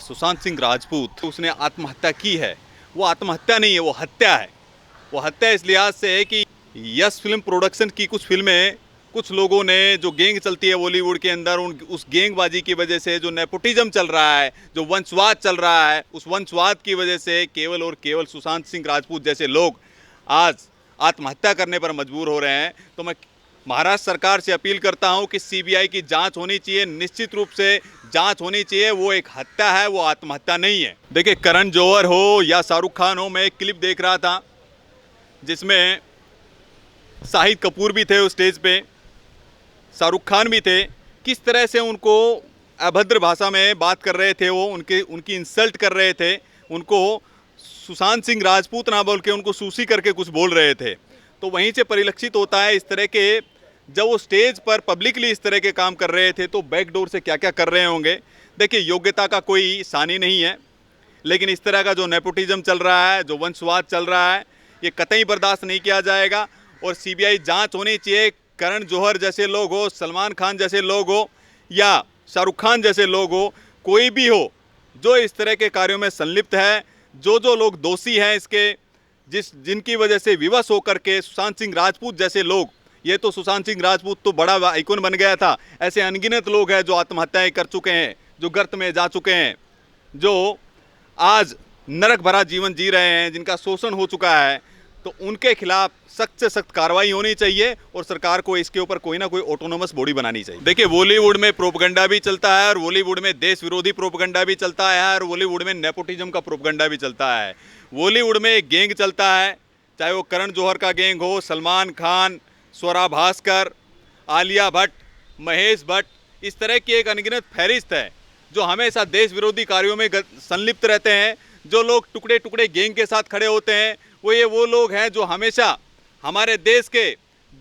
सुशांत सिंह राजपूत उसने आत्महत्या की है, वो आत्महत्या नहीं है, वो हत्या है। वो हत्या इस लिहाज से है कि यस फिल्म प्रोडक्शन की कुछ फिल्में कुछ लोगों ने, जो गैंग चलती है बॉलीवुड के अंदर, उस गैंगबाजी की वजह से, जो नेपोटिज्म चल रहा है, जो वंशवाद चल रहा है, उस वंशवाद की वजह से केवल और केवल सुशांत सिंह राजपूत जैसे लोग आज आत्महत्या करने पर मजबूर हो रहे हैं। तो मैं महाराष्ट्र सरकार से अपील करता हूं कि सीबीआई की जांच होनी चाहिए, निश्चित रूप से जांच होनी चाहिए। वो एक हत्या है, वो आत्महत्या नहीं है। देखिए, करण जौहर हो या शाहरुख खान हो, मैं एक क्लिप देख रहा था जिसमें शाहिद कपूर भी थे उस स्टेज पे, शाहरुख खान भी थे। किस तरह से उनको अभद्र भाषा में बात कर रहे थे, वो उनकी इंसल्ट कर रहे थे, उनको सुशांत सिंह राजपूत ना बोल के उनको सूसी करके कुछ बोल रहे थे। तो वहीं से परिलक्षित होता है इस तरह के, जब वो स्टेज पर पब्लिकली इस तरह के काम कर रहे थे तो बैकडोर से क्या क्या कर रहे होंगे। देखिए, योग्यता का कोई सानी नहीं है, लेकिन इस तरह का जो नेपोटिज्म चल रहा है, जो वंशवाद चल रहा है, ये कतई बर्दाश्त नहीं किया जाएगा और सीबीआई जांच होनी चाहिए। करण जौहर जैसे लोग हो, सलमान खान जैसे लोग हो या शाहरुख खान जैसे लोग हो, कोई भी हो जो इस तरह के कार्यों में संलिप्त है, जो लोग दोषी हैं इसके, जिनकी वजह से विवश होकर के सुशांत सिंह राजपूत जैसे लोग, ये तो सुशांत सिंह राजपूत तो बड़ा आइकॉन बन गया था, ऐसे अनगिनत लोग हैं जो आत्महत्याएं कर चुके हैं, जो गर्त में जा चुके हैं, जो आज नरक भरा जीवन जी रहे हैं, जिनका शोषण हो चुका है। तो उनके खिलाफ सख्त से सख्त कार्रवाई होनी चाहिए और सरकार को इसके ऊपर कोई ना कोई ऑटोनोमस बॉडी बनानी चाहिए। देखिए, बॉलीवुड में प्रोपगंडा भी चलता है और बॉलीवुड में देश विरोधी प्रोपगंडा भी चलता है और बॉलीवुड में नेपोटिज्म का प्रोपगंडा भी चलता है। बॉलीवुड में एक गैंग चलता है, चाहे वो करण जौहर का गैंग हो, सलमान खान, स्वरा भास्कर, आलिया भट्ट, महेश भट्ट, इस तरह की एक अनगिनत फहरिस्त है जो हमेशा देश विरोधी कार्यों में संलिप्त रहते हैं। जो लोग टुकड़े टुकड़े गैंग के साथ खड़े होते हैं, वो लोग हैं जो हमेशा हमारे देश के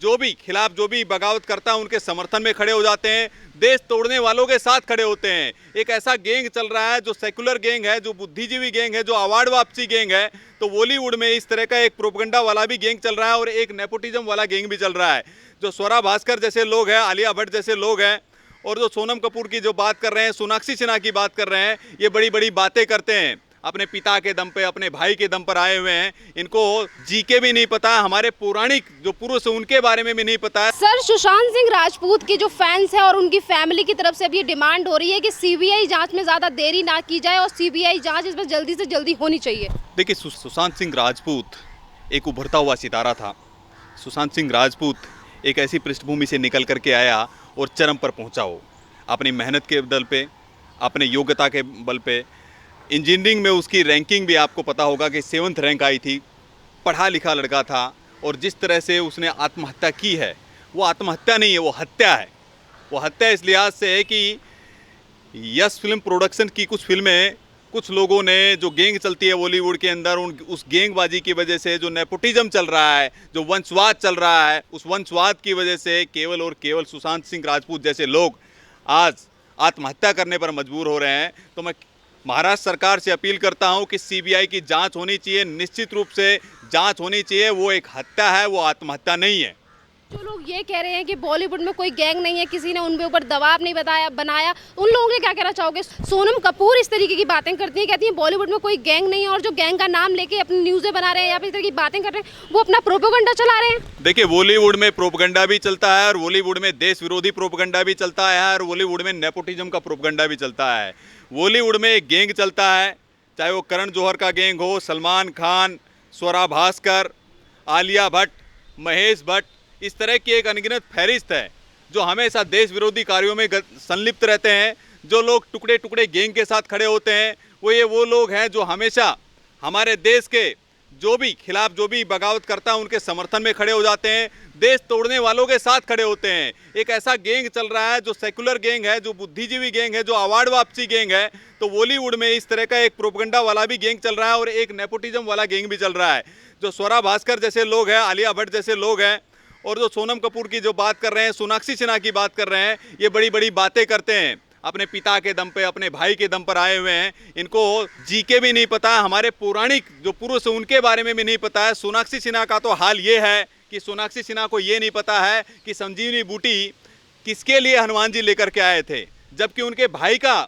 जो भी खिलाफ, जो भी बगावत करता है, उनके समर्थन में खड़े हो जाते हैं, देश तोड़ने वालों के साथ खड़े होते हैं। एक ऐसा गैंग चल रहा है जो सेकुलर गैंग है, जो बुद्धिजीवी गैंग है, जो अवार्ड वापसी गैंग है। तो बॉलीवुड में इस तरह का एक प्रोपगंडा वाला भी गैंग चल रहा है और एक नेपोटिज्म वाला गैंग भी चल रहा है। जो स्वरा भास्कर जैसे लोग हैं, आलिया भट्ट जैसे लोग हैं और जो सोनम कपूर की जो बात कर रहे हैं, सोनाक्षी सिन्हा की बात कर रहे हैं, ये बड़ी बड़ी बातें करते हैं, अपने पिता के दम पे, अपने भाई के दम पर आए हुए हैं। इनको जीके भी नहीं पता, हमारे पौराणिक जो पुरुष हैं उनके बारे में भी नहीं पता है। सर, सुशांत सिंह राजपूत की जो फैंस हैं और उनकी फैमिली की तरफ से अब ये डिमांड हो रही है कि सीबीआई जांच में ज़्यादा देरी ना की जाए और सीबीआई जांच इसमें जल्दी से जल्दी होनी चाहिए। देखिए, सुशांत सिंह राजपूत एक उभरता हुआ सितारा था। सुशांत सिंह राजपूत एक ऐसी पृष्ठभूमि से निकल करके आया और चरम पर पहुंचा हो, अपनी मेहनत के बल पे, अपने योग्यता के बल पे। इंजीनियरिंग में उसकी रैंकिंग भी आपको पता होगा कि 7th रैंक आई थी। पढ़ा लिखा लड़का था और जिस तरह से उसने आत्महत्या की है, वो आत्महत्या नहीं है, वो हत्या है। वो हत्या इस लिहाज से है कि यस फिल्म प्रोडक्शन की कुछ फिल्में कुछ लोगों ने, जो गैंग चलती है बॉलीवुड के अंदर, उस गैंगबाजी की वजह से, जो नेपोटिज्म चल रहा है, जो वंशवाद चल रहा है, उस वंशवाद की वजह से केवल और केवल सुशांत सिंह राजपूत जैसे लोग आज आत्महत्या करने पर मजबूर हो रहे हैं। तो मैं महाराष्ट्र सरकार से अपील करता हूं कि सीबीआई की जांच होनी चाहिए, निश्चित रूप से जांच होनी चाहिए। वो एक हत्या है, वो आत्महत्या नहीं है। जो लोग ये कह रहे हैं कि बॉलीवुड में कोई गैंग नहीं है, किसी ने उनके ऊपर दबाव नहीं बनाया, उन लोगों के क्या कहना चाहोगे? सोनम कपूर इस तरीके की बातें करती हैं, कहती हैं बॉलीवुड में कोई गैंग नहीं है और जो गैंग का नाम लेके अपनी न्यूज़ें बना रहे हैं या फिर इस तरह की बातें कर रहे हैं, वो अपना प्रोपेगेंडा चला रहे हैं। देखिए, बॉलीवुड में प्रोपगंडा भी चलता है और बॉलीवुड में देश विरोधी प्रोपगंडा भी चलता है और बॉलीवुड में नेपोटिज्म का प्रोपगंडा भी चलता है। बॉलीवुड में एक गैंग चलता है, चाहे वो करण जौहर का गैंग हो, सलमान खान, स्वरा भास्कर, आलिया भट्ट, महेश भट्ट, इस तरह की एक अनगिनत फहरिस्त है जो हमेशा देश विरोधी कार्यों में संलिप्त रहते हैं। जो लोग टुकड़े टुकड़े गैंग के साथ खड़े होते हैं, वो लोग हैं जो हमेशा हमारे देश के जो भी खिलाफ, जो भी बगावत करता है, उनके समर्थन में खड़े हो जाते हैं, देश तोड़ने वालों के साथ खड़े होते हैं। एक ऐसा गैंग चल रहा है जो सेकुलर गैंग है, जो बुद्धिजीवी गैंग है, जो अवार्ड वापसी गैंग है। तो बॉलीवुड में इस तरह का एक प्रोपगंडा वाला भी गैंग चल रहा है और एक नेपोटिज्म वाला गैंग भी चल रहा है। जो स्वरा भास्कर जैसे लोग हैं, आलिया भट्ट जैसे लोग हैं और जो सोनम कपूर की जो बात कर रहे हैं, सोनाक्षी सिन्हा की बात कर रहे हैं, ये बड़ी बड़ी बातें करते हैं, अपने पिता के दम पे, अपने भाई के दम पर आए हुए हैं। इनको जीके भी नहीं पता, हमारे पौराणिक जो पुरुष हैं उनके बारे में भी नहीं पता है। सोनाक्षी सिन्हा का तो हाल ये है कि सोनाक्षी सिन्हा को ये नहीं पता है कि संजीवनी बूटी किसके लिए हनुमान जी लेकर के आए थे, जबकि उनके भाई का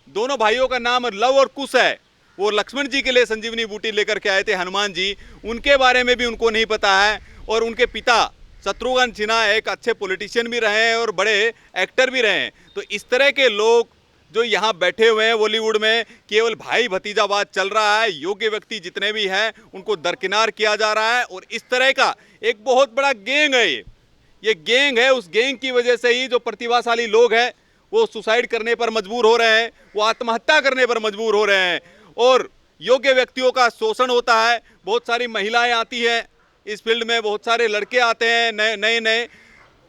दोनों भाइयों का नाम लव और कुश है। वो लक्ष्मण जी के लिए संजीवनी बूटी लेकर के आए थे हनुमान जी, उनके बारे में भी उनको नहीं पता है। और उनके पिता शत्रुघ्न सिन्हा एक अच्छे पॉलिटिशियन भी रहे हैं और बड़े एक्टर भी रहे हैं। तो इस तरह के लोग जो यहाँ बैठे हुए हैं बॉलीवुड में, केवल भाई भतीजावाद चल रहा है। योग्य व्यक्ति जितने भी हैं उनको दरकिनार किया जा रहा है। और इस तरह का एक बहुत बड़ा गैंग है ये गैंग है। उस गैंग की वजह से ही जो प्रतिभाशाली लोग हैं वो सुसाइड करने पर मजबूर हो रहे हैं, वो आत्महत्या करने पर मजबूर हो रहे हैं और योग्य व्यक्तियों का शोषण होता है। बहुत सारी महिलाएं आती हैं इस फील्ड में, बहुत सारे लड़के आते हैं नए नए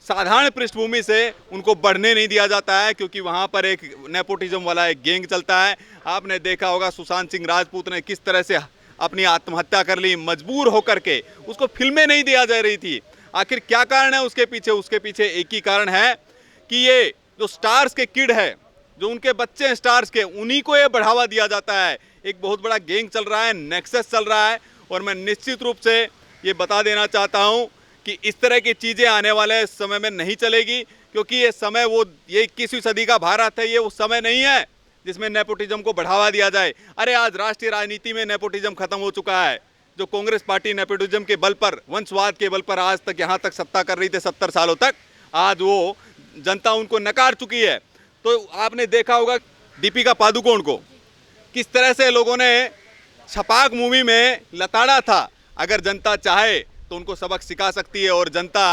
साधारण पृष्ठभूमि से, उनको बढ़ने नहीं दिया जाता है क्योंकि वहाँ पर एक नेपोटिज्म वाला एक गैंग चलता है। आपने देखा होगा सुशांत सिंह राजपूत ने किस तरह से अपनी आत्महत्या कर ली, मजबूर होकर के। उसको फिल्में नहीं दिया जा रही थी। आखिर क्या कारण है उसके पीछे? उसके पीछे एक ही कारण है कि ये जो स्टार्स के किड है, जो उनके बच्चे हैं स्टार्स के, उन्हीं को ये बढ़ावा दिया जाता है। एक बहुत बड़ा गैंग चल रहा है, नेक्सस चल रहा है। और मैं निश्चित रूप से ये बता देना चाहता हूँ कि इस तरह की चीज़ें आने वाले समय में नहीं चलेगी, क्योंकि ये समय ये 21वीं सदी का भारत है। ये वो समय नहीं है जिसमें नेपोटिज्म को बढ़ावा दिया जाए। अरे आज राष्ट्रीय राजनीति में नेपोटिज्म खत्म हो चुका है। जो कांग्रेस पार्टी नेपोटिज्म के बल पर, वंशवाद के बल पर आज तक यहाँ तक सत्ता कर रही थी 70 सालों तक, आज वो जनता उनको नकार चुकी है। तो आपने देखा होगा दीपिका पादुकोण को किस तरह से लोगों ने छपाक मूवी में लताड़ा था। अगर जनता चाहे तो उनको सबक सिखा सकती है और जनता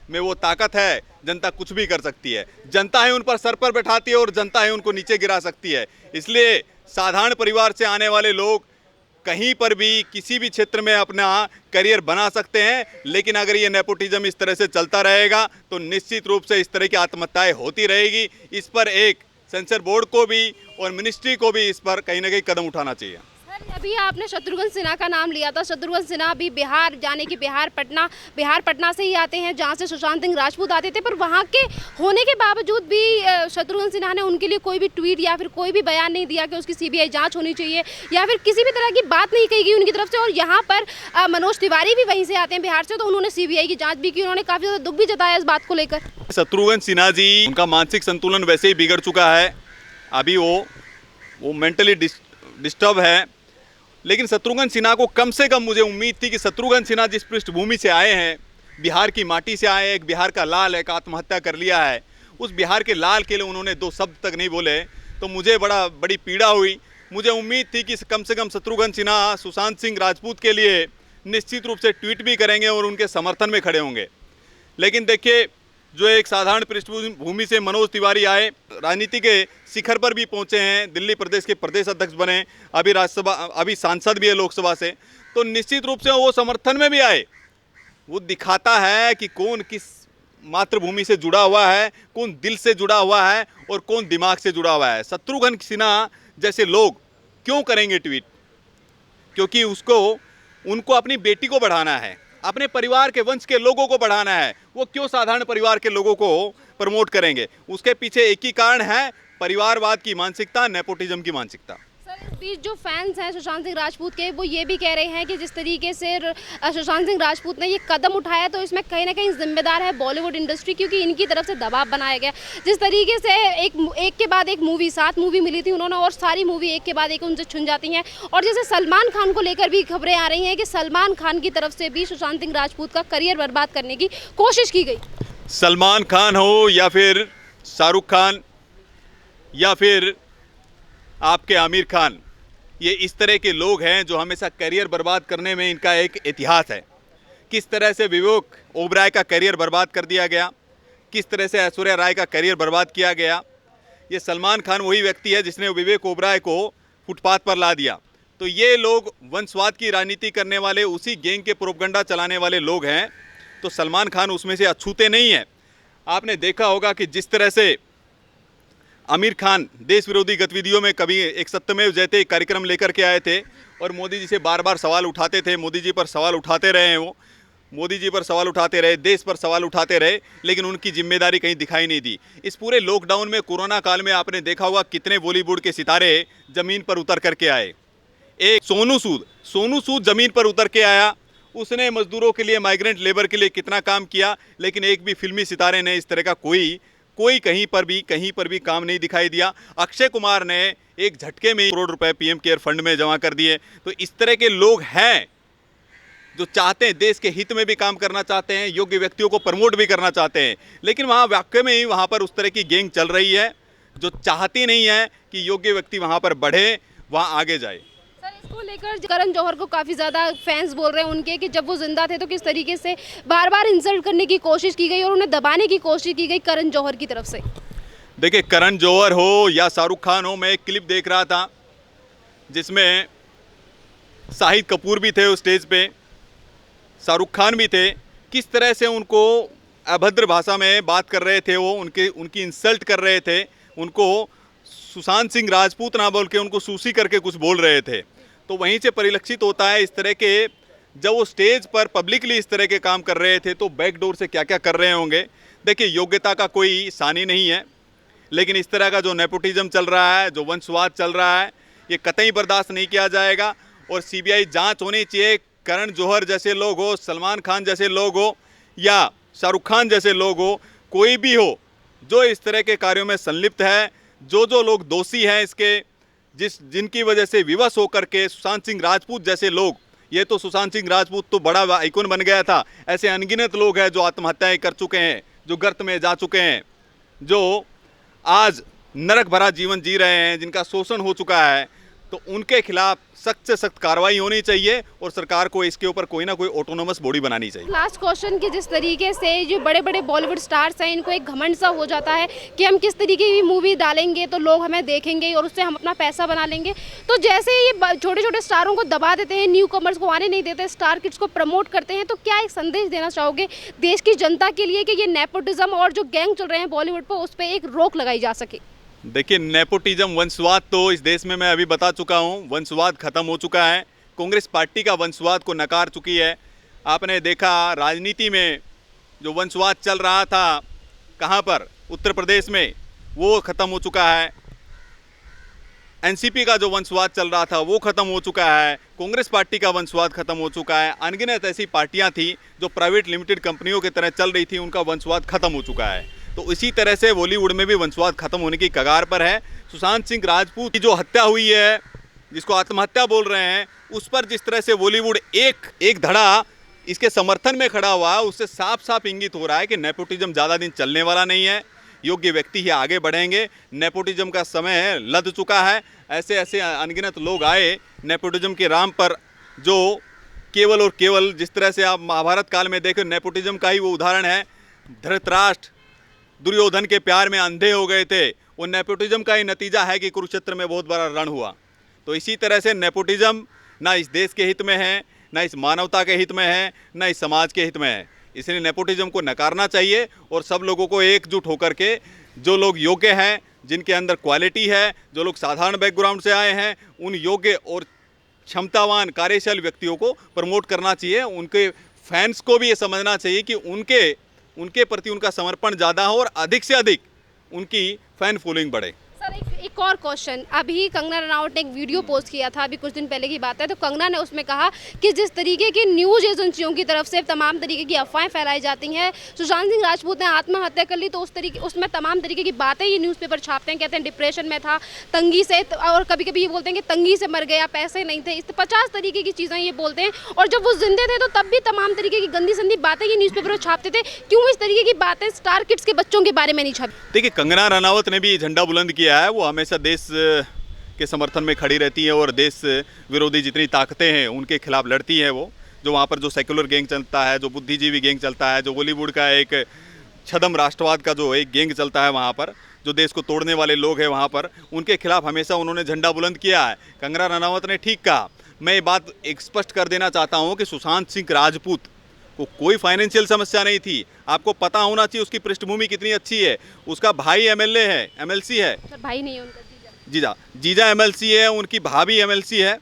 में वो ताकत है, जनता कुछ भी कर सकती है। जनता ही उन पर सर पर बैठाती है और जनता ही उनको नीचे गिरा सकती है। इसलिए साधारण परिवार से आने वाले लोग कहीं पर भी किसी भी क्षेत्र में अपना करियर बना सकते हैं, लेकिन अगर ये नेपोटिज्म इस तरह से चलता रहेगा तो निश्चित रूप से इस तरह की आत्महत्याएं होती रहेगी। इस पर एक सेंसर बोर्ड को भी और मिनिस्ट्री को भी इस पर कहीं ना कहीं कदम उठाना चाहिए। अभी आपने शत्रुघ्न सिन्हा का नाम लिया था। शत्रुघ्न सिन्हा अभी बिहार जाने की बिहार पटना से ही आते हैं जहां से सुशांत सिंह राजपूत आते थे, पर वहां के होने के बावजूद भी शत्रुघ्न सिन्हा ने उनके लिए कोई भी ट्वीट या फिर कोई भी बयान नहीं दिया कि उसकी सीबीआई जांच होनी चाहिए या फिर किसी भी तरह की बात नहीं कही गई उनकी तरफ से। और यहाँ पर मनोज तिवारी भी वहीं से आते हैं बिहार से, तो उन्होंने सीबीआई की जाँच भी की। उन्होंने काफ़ी ज़्यादा दुख भी जताया इस बात को लेकर। शत्रुघ्न सिन्हा जी, उनका मानसिक संतुलन वैसे ही बिगड़ चुका है। अभी वो मेंटली डिस्टर्ब है। लेकिन शत्रुघ्न सिन्हा को कम से कम मुझे उम्मीद थी कि शत्रुघ्न सिन्हा जिस पृष्ठभूमि से आए हैं, बिहार की माटी से आए, एक बिहार का लाल एक आत्महत्या कर लिया है, उस बिहार के लाल के लिए उन्होंने 2 शब्द तक नहीं बोले, तो मुझे बड़ी पीड़ा हुई। मुझे उम्मीद थी कि कम से कम शत्रुघ्न सिन्हा सुशांत सिंह राजपूत के लिए निश्चित रूप से ट्वीट भी करेंगे और उनके समर्थन में खड़े होंगे। लेकिन देखिए, जो एक साधारण पृष्ठभूमि से मनोज तिवारी आए, राजनीति के शिखर पर भी पहुंचे हैं, दिल्ली प्रदेश के प्रदेश अध्यक्ष बने, अभी सांसद भी है लोकसभा से, तो निश्चित रूप से वो समर्थन में भी आए। वो दिखाता है कि कौन किस मातृभूमि से जुड़ा हुआ है, कौन दिल से जुड़ा हुआ है और कौन दिमाग से जुड़ा हुआ है। शत्रुघ्न सिन्हा जैसे लोग क्यों करेंगे ट्वीट? क्योंकि उनको अपनी बेटी को बढ़ाना है, अपने परिवार के वंश के लोगों को बढ़ाना है। वो क्यों साधारण परिवार के लोगों को प्रमोट करेंगे? उसके पीछे एक ही कारण है, परिवारवाद की मानसिकता, नेपोटिज्म की मानसिकता। सर, इस बीच जो फैंस हैं सुशांत सिंह राजपूत के, वो ये भी कह रहे हैं कि जिस तरीके से सुशांत सिंह राजपूत ने ये कदम उठाया तो इसमें कहीं ना कहीं जिम्मेदार है बॉलीवुड इंडस्ट्री, क्योंकि इनकी तरफ से दबाव बनाया गया। जिस तरीके से एक के बाद एक मूवी, 7 मूवी मिली थी उन्होंने, और सारी मूवी एक के बाद एक उनसे छुन जाती हैं। और जैसे सलमान खान को लेकर भी खबरें आ रही हैं कि सलमान खान की तरफ से भी सुशांत सिंह राजपूत का करियर बर्बाद करने की कोशिश की गई। सलमान खान हो या फिर शाहरुख खान या फिर आपके आमिर खान, ये इस तरह के लोग हैं जो हमेशा करियर बर्बाद करने में इनका एक इतिहास है। किस तरह से विवेक ओबराय का करियर बर्बाद कर दिया गया, किस तरह से ऐश्वर्या राय का करियर बर्बाद किया गया। ये सलमान खान वही व्यक्ति है जिसने विवेक ओबराय को फुटपाथ पर ला दिया। तो ये लोग वंशवाद की राजनीति करने वाले, उसी गैंग के प्रोपगंडा चलाने वाले लोग हैं। तो सलमान खान उसमें से अछूते नहीं हैं। आपने देखा होगा कि जिस तरह से आमिर खान देश विरोधी गतिविधियों में कभी एक सत्यमेव जयते कार्यक्रम लेकर के आए थे और मोदी जी से बार बार सवाल उठाते थे, मोदी जी पर सवाल उठाते रहे हैं, वो मोदी जी पर सवाल उठाते रहे, देश पर सवाल उठाते रहे, लेकिन उनकी जिम्मेदारी कहीं दिखाई नहीं दी। इस पूरे लॉकडाउन में, कोरोना काल में आपने देखा होगा कितने बॉलीवुड के सितारे ज़मीन पर उतर करके आए। एक सोनू सूद ज़मीन पर उतर के आया, उसने मजदूरों के लिए, माइग्रेंट लेबर के लिए कितना काम किया, लेकिन एक भी फिल्मी सितारे ने इस तरह का कोई कहीं पर भी काम नहीं दिखाई दिया। अक्षय कुमार ने एक झटके में करोड़ रुपए पीएम केयर फंड में जमा कर दिए। तो इस तरह के लोग हैं जो चाहते हैं, देश के हित में भी काम करना चाहते हैं, योग्य व्यक्तियों को प्रमोट भी करना चाहते हैं, लेकिन वहाँ वाकई में ही वहाँ पर उस तरह की गैंग चल रही है जो चाहती नहीं है कि योग्य व्यक्ति वहाँ पर बढ़े, वहाँ आगे जाए। सर, इसको लेकर करण जौहर को काफ़ी ज़्यादा फैंस बोल रहे हैं उनके कि जब वो जिंदा थे तो किस तरीके से बार बार इंसल्ट करने की कोशिश की गई और उन्हें दबाने की कोशिश की गई करण जौहर की तरफ से। देखिए, करण जौहर हो या शाहरुख खान हो, मैं एक क्लिप देख रहा था जिसमें शाहिद कपूर भी थे उस स्टेज पे, शाहरुख खान भी थे। किस तरह से उनको अभद्र भाषा में बात कर रहे थे, वो उनकी इंसल्ट कर रहे थे, उनको सुशांत सिंह राजपूत ना बोल के उनको सूसी करके कुछ बोल रहे थे। तो वहीं से परिलक्षित होता है इस तरह के, जब वो स्टेज पर पब्लिकली इस तरह के काम कर रहे थे तो बैकडोर से क्या क्या कर रहे होंगे। देखिए, योग्यता का कोई सानी नहीं है, लेकिन इस तरह का जो नेपोटिज्म चल रहा है, जो वंशवाद चल रहा है, ये कतई बर्दाश्त नहीं किया जाएगा और सीबीआई जांच होनी चाहिए। करण जौहर जैसे लोग हो, सलमान खान जैसे लोग हो या शाहरुख खान जैसे लोग हो, कोई भी हो जो इस तरह के कार्यों में संलिप्त है, जो लोग दोषी हैं इसके, जिनकी वजह से विवश होकर के सुशांत सिंह राजपूत जैसे लोग, ये तो सुशांत सिंह राजपूत तो बड़ा आइकॉन बन गया था, ऐसे अनगिनत लोग हैं जो आत्महत्याएं कर चुके हैं, जो गर्त में जा चुके हैं, जो आज नरक भरा जीवन जी रहे हैं, जिनका शोषण हो चुका है। तो उनके खिलाफ सख्त से सख्त कार्रवाई होनी चाहिए और सरकार को इसके ऊपर कोई ना कोई ऑटोनोमस बॉडी बनानी चाहिए। लास्ट क्वेश्चन कि जिस तरीके से जो बड़े बड़े बॉलीवुड स्टार्स हैं, इनको एक घमंड सा हो जाता है कि हम किस तरीके की मूवी डालेंगे तो लोग हमें देखेंगे और उससे हम अपना पैसा बना लेंगे। तो जैसे ये छोटे छोटे स्टारों को दबा देते हैं, न्यू कमर्स को आने नहीं देते, स्टार किड्स को प्रमोट करते हैं, तो क्या एक संदेश देना चाहोगे देश की जनता के लिए कि ये नेपोटिज्म और जो गैंग चल रहे हैं बॉलीवुड पर, उस पर एक रोक लगाई जा सके? देखिए, नेपोटिज्म, वंशवाद तो इस देश में मैं अभी बता चुका हूँ, वंशवाद खत्म हो चुका है। कांग्रेस पार्टी का वंशवाद को नकार चुकी है। आपने देखा राजनीति में जो वंशवाद चल रहा था, कहाँ पर, उत्तर प्रदेश में, वो खत्म हो चुका है। एनसीपी का जो वंशवाद चल रहा था वो खत्म हो चुका है। कांग्रेस पार्टी का वंशवाद खत्म हो चुका है। अनगिनत ऐसी पार्टियां थी जो प्राइवेट लिमिटेड कंपनियों की तरह चल रही थी, उनका वंशवाद खत्म हो चुका है। तो इसी तरह से बॉलीवुड में भी वंशवाद खत्म होने की कगार पर है। सुशांत सिंह राजपूत की जो हत्या हुई है, जिसको आत्महत्या बोल रहे हैं, उस पर जिस तरह से बॉलीवुड एक धड़ा इसके समर्थन में खड़ा हुआ है, उससे साफ साफ इंगित हो रहा है कि नेपोटिज्म ज़्यादा दिन चलने वाला नहीं है। योग्य व्यक्ति ही आगे बढ़ेंगे। नेपोटिज्म का समय लद चुका है। ऐसे ऐसे अनगिनत लोग आए नेपोटिज्म के राम पर, जो केवल और केवल, जिस तरह से आप महाभारत काल में देखें, नेपोटिज्म का ही वो उदाहरण है। धृतराष्ट्र दुर्योधन के प्यार में अंधे हो गए थे, वो नेपोटिज्म का ही नतीजा है कि कुरुक्षेत्र में बहुत बड़ा रण हुआ। तो इसी तरह से नेपोटिज्म ना इस देश के हित में है, ना इस मानवता के हित में है, ना इस समाज के हित में है। इसलिए नेपोटिज्म को नकारना चाहिए और सब लोगों को एकजुट होकर के, जो लोग योग्य हैं, जिनके अंदर क्वालिटी है, जो लोग साधारण बैकग्राउंड से आए हैं, उन योग्य और क्षमतावान कार्यशील व्यक्तियों को प्रमोट करना चाहिए। उनके फैंस को भी ये समझना चाहिए कि उनके प्रति उनका समर्पण ज़्यादा हो और अधिक से अधिक उनकी फैन फॉलोइंग बढ़े। सर, एक और क्वेश्चन, अभी कंगना रनावत ने एक वीडियो पोस्ट किया था, अभी कुछ दिन पहले की बात है, तो कंगना ने उसमें कहा कि जिस तरीके की न्यूज़ एजेंसियों की तरफ से तमाम तरीके की अफवाहें फैलाई जाती हैं, सुशांत सिंह राजपूत ने आत्महत्या कर ली, तो उसमें तमाम तरीके की बातें ये न्यूज़पेपर छापते हैं, कहते हैं डिप्रेशन में था, तंगी से, और कभी कभी ये बोलते हैं कि तंगी से मर गया, पैसे नहीं थे, इस 50 तरीके की चीज़ें ये बोलते हैं। और जब वो जिंदे थे तो तब भी तमाम तरीके की गंदी संदी बातें ये न्यूज़पेपर में छापते थे। क्यों इस तरीके की बातें स्टार किड्स के बच्चों के बारे में नहीं छापी? देखिए, कंगना रनावत ने भी झंडा बुलंद किया है। वो हमेशा देश के समर्थन में खड़ी रहती है और देश विरोधी जितनी ताकतें हैं उनके खिलाफ लड़ती है। वो जो वहाँ पर जो सेक्युलर गैंग चलता है, जो बुद्धिजीवी गैंग चलता है, जो बॉलीवुड का एक छदम राष्ट्रवाद का जो एक गैंग चलता है, वहाँ पर जो देश को तोड़ने वाले लोग हैं, वहाँ पर उनके खिलाफ हमेशा उन्होंने झंडा बुलंद किया है। कंगना रनावत ने ठीक कहा। मैं ये बात एक स्पष्ट कर देना चाहता हूँ कि सुशांत सिंह राजपूत को कोई फाइनेंशियल समस्या नहीं थी। आपको पता होना चाहिए उसकी पृष्ठभूमि कितनी अच्छी है। उसका भाई एमएलए है, एमएलसी है। भाई नहीं है उनका, जीजा एमएलसी है, उनकी भाभी एमएलसी है।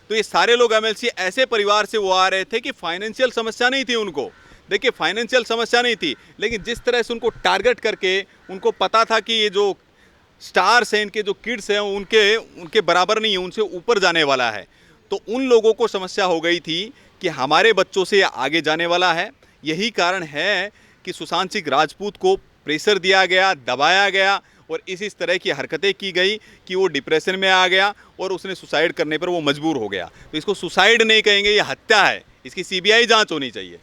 तो ये सारे लोग एमएलसी, ऐसे परिवार से वो आ रहे थे कि फाइनेंशियल समस्या नहीं थी उनको। देखिए, फाइनेंशियल समस्या नहीं थी, लेकिन जिस तरह से उनको टारगेट करके उनको पता था कि ये जो स्टार्स हैं, इनके जो किड्स हैं, उनके बराबर नहीं है, उनसे ऊपर जाने वाला है। तो उन लोगों को समस्या हो गई थी कि हमारे बच्चों से आगे जाने वाला है। यही कारण है कि सुशांत सिंह राजपूत को प्रेशर दिया गया, दबाया गया और इस तरह की हरकतें की गई कि वो डिप्रेशन में आ गया और उसने सुसाइड करने पर वो मजबूर हो गया। तो इसको सुसाइड नहीं कहेंगे, ये हत्या है, इसकी सीबीआई जांच होनी चाहिए।